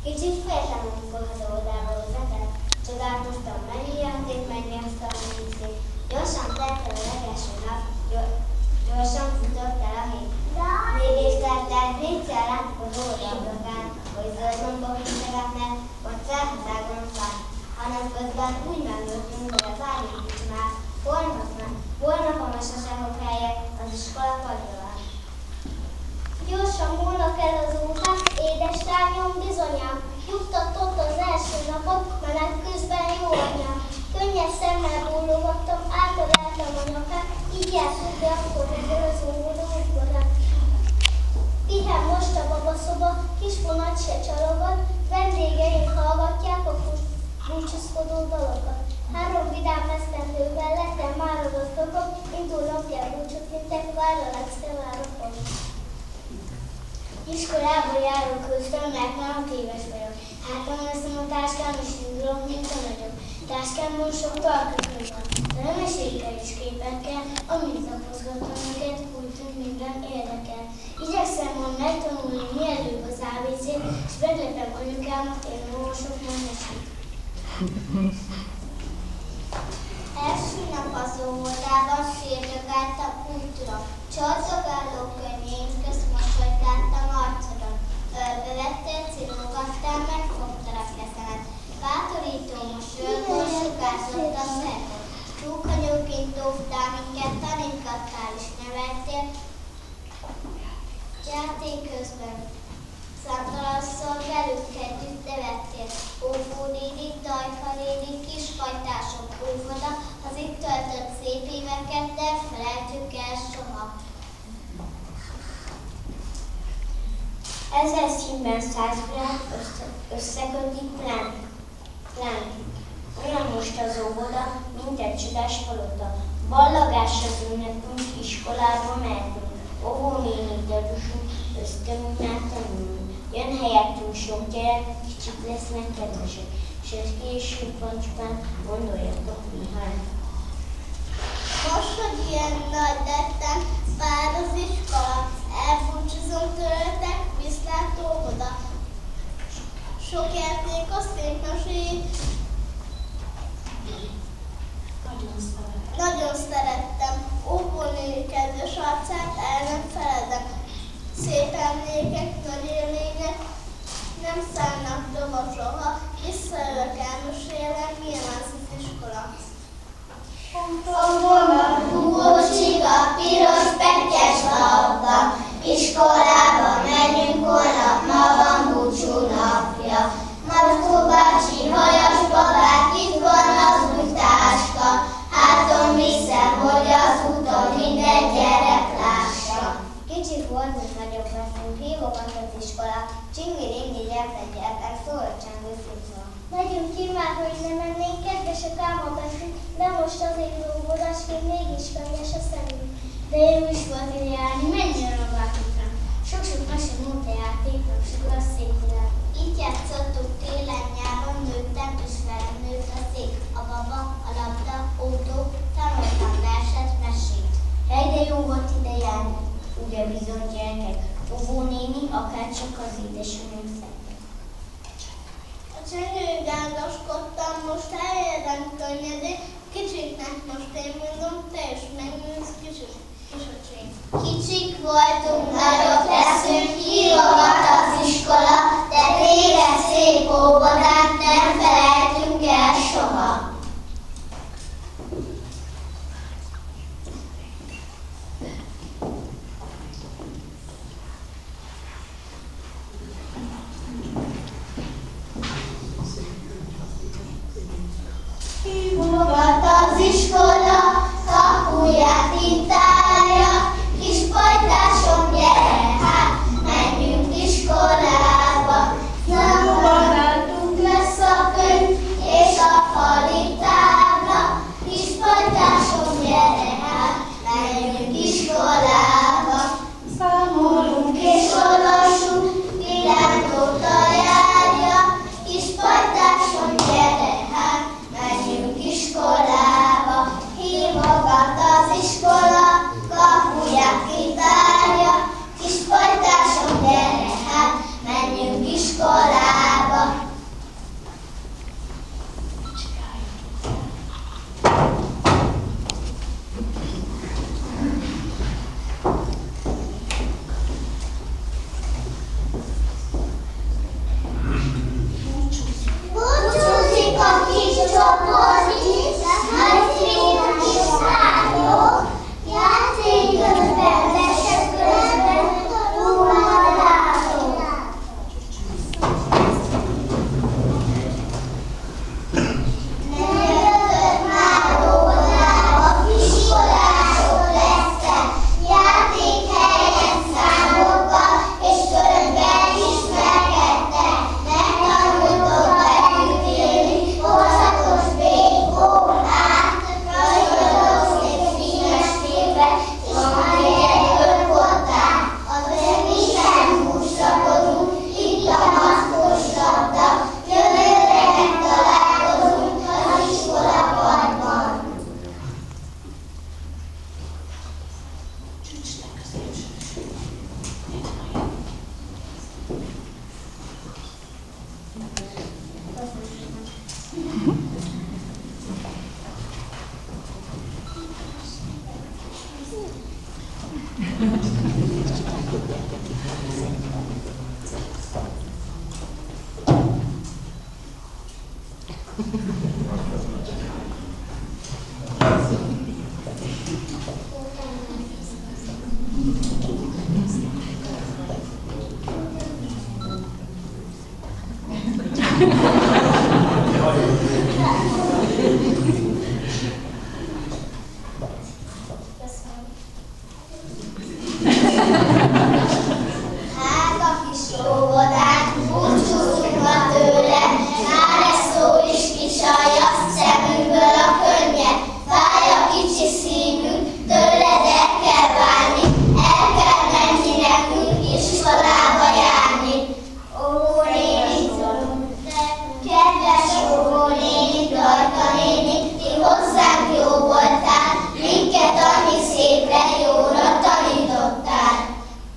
Kicsit féltem, amikor az óvodába vezetett. Csodálkoztam, mennyi játék, mennyi asztalműszi. Gyorsan telt el a legelső nap, gyorsan futott el a hét. Még észleltek, négyszer láttuk az óvoda ablakán, hogy zöld lombok integetnek, vagy celhazágon a fák. Hanem közben úgy megöltünk, hogy az árnyék is már holnap a mesesehok helyett az iskola padjolán. Gyorsan múlnak el az óták, édesanyám bizonyám, nyugtatott az első napot, menet közben jó anyám. Könnyes szemmel bólogattam, átadáltam a nyakát, így jártunk be akkor ezzel az óvoda udvarán. Pihen most a babaszoba, kis vonat se csalogat, vendégeink hallgatják a búcsúzkodó dalokat. 3 vidám esztendővel lettem már a gazdagok, indul napján búcsút intek, vár a legsztevárokon. Iskolába járok közben, mert már éves vagyok. Hátam veszem a táskám, és indulok, mint a nagyok. Táskámban sok találkozók van, de nem mesékkel és képekkel, amint lapozgatom őket, úgy tűnt minden érdekel. Igyekszem ma megtanulni mielőbb az ABC-t, és meglepem anyukámat, én olvasok már mesét. Első nap az óvodában sírtak át a pultra. Csorcogáló könnyén közt mosolygáltam arcodon. Ölbevettél, cirógattál, megfogtalak kezemet. Bátorító mosolyogból sugárzott a szemed. Túlkanyóként óvtál minket, tanítgattál és neveltél. Játék közben számtalasszal velünk együtt nevettél. Óvó néni, Dajka néni, kiskajtások óvoda, az itt töltött szép éveket nem felejtjük el soha. 1000 színben 100 plán összekötik plántig. Olyan most az óvoda, mint egy csodás palota. Ballagás az ünnepünk, iskolába mehetünk. Óvónéni dadusunk, ösztönünk már tanulunk. Jön helyettünk sok gyerek, kicsit lesznek kedvesek, és ez később van csupán, gondoljatok néhány. Most, hogy ilyen nagy lettem, vár az iskola, elbúcsúzom tőletek, viszlát óvoda. Sok játék, a szép mesét. Nagyon szerettem, óvónéni kedves arcát, el nem feledem. Szép emlékek, nagy élmények, nem szállnak doma soha, visszajövök elmesélem, milyen az iskola. A vonatúvó csiga, piros pettyes labda, iskolába megyünk holnap, ma van búcsú napja. Markó bácsi, hajas babák, itt van az új táska, háton viszem, hogy az úton minden gyerek lássa. Kicsik voltunk, nagyobb leszünk, hívogat az iskola, csingi-ringi gyertek, szól a csengő szívva. Megyünk ki már, hogy nem mennénk, kedvesek ám a beszünk, de most azért óvodás, még mégis könnyes a szemünk. De jó is volt ide járni, mennyire megváltottam. Sok-sok mese múlt a játéknak, sugar szép világ. Itt játszottuk télen, nyáron, nőttem, és velem nőtt a szék, a baba, a labda, autó, tanultam verset, mesét. Hely, de jó volt ide járni, ugye bizony gyerekek, óvónéni, akárcsak az édesanyám szedtek. A csengőgárdaskodtam, most eljelen könnyedén, kicsiknek most én mondom, te is megműsz kisöcsém. Kicsik voltunk, nagyobb leszünk, hívogat az iskola, de téged szép óvodát nem felejtünk el soha. Hívogat az iskola, kapuját itt állja, kis pajtásom, gyere hát, menjünk iskolába. Számolgatunk lesz a könyv, és a fali tábla, kis pajtásom, gyere hát, menjünk iskolába. Számolunk és olvasunk, világóta járja, kis pajtásom, gyere hát, menjünk iskolába. Hívogat az iskola, Hát a kis óvodák, búcsúzunk ma tőle, már ez szó is kisalja, szemünkből a könnyed, fáj a kicsi szívünk, tőled el kell válni, el kell menni nekünk iskolába járni. Ó, néni, kedves ó, néni, Dajka néni, ti hozzánk jó voltál, minket annyi szépre jóra tanítottál.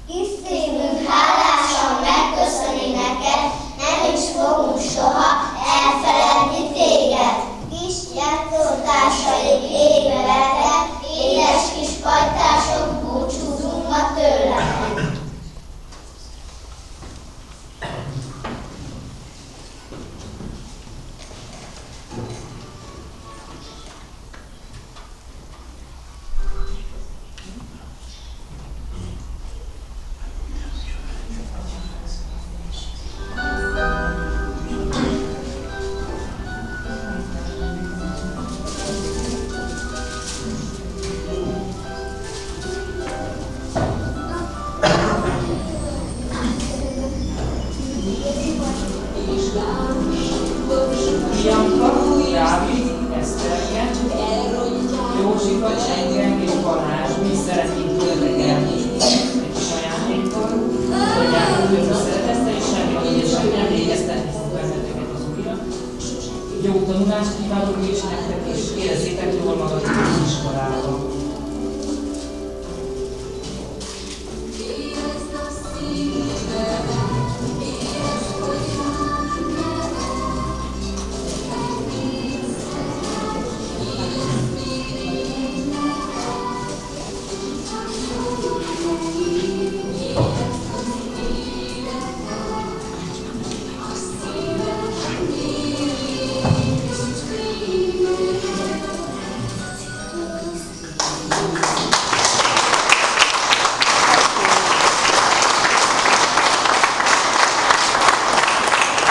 Kis szívünk hálásan megköszöni neked, nem is fogunk soha elfeledni téged. Kis játszótársaid éveletek, édes kis pajtások, búcsúzunk ma tőletek. Bianca, Dávid, Eszterke, Józsika, Csengel és Balázs, mi szeretnénk érdekelni egy kis ajándékkal, hogy elmondjuk a szeretettel, és remélem végeztetni fog benneteket az újra. Jó tanulást kívánok és nektek, és érezzétek jól magatok az iskolában.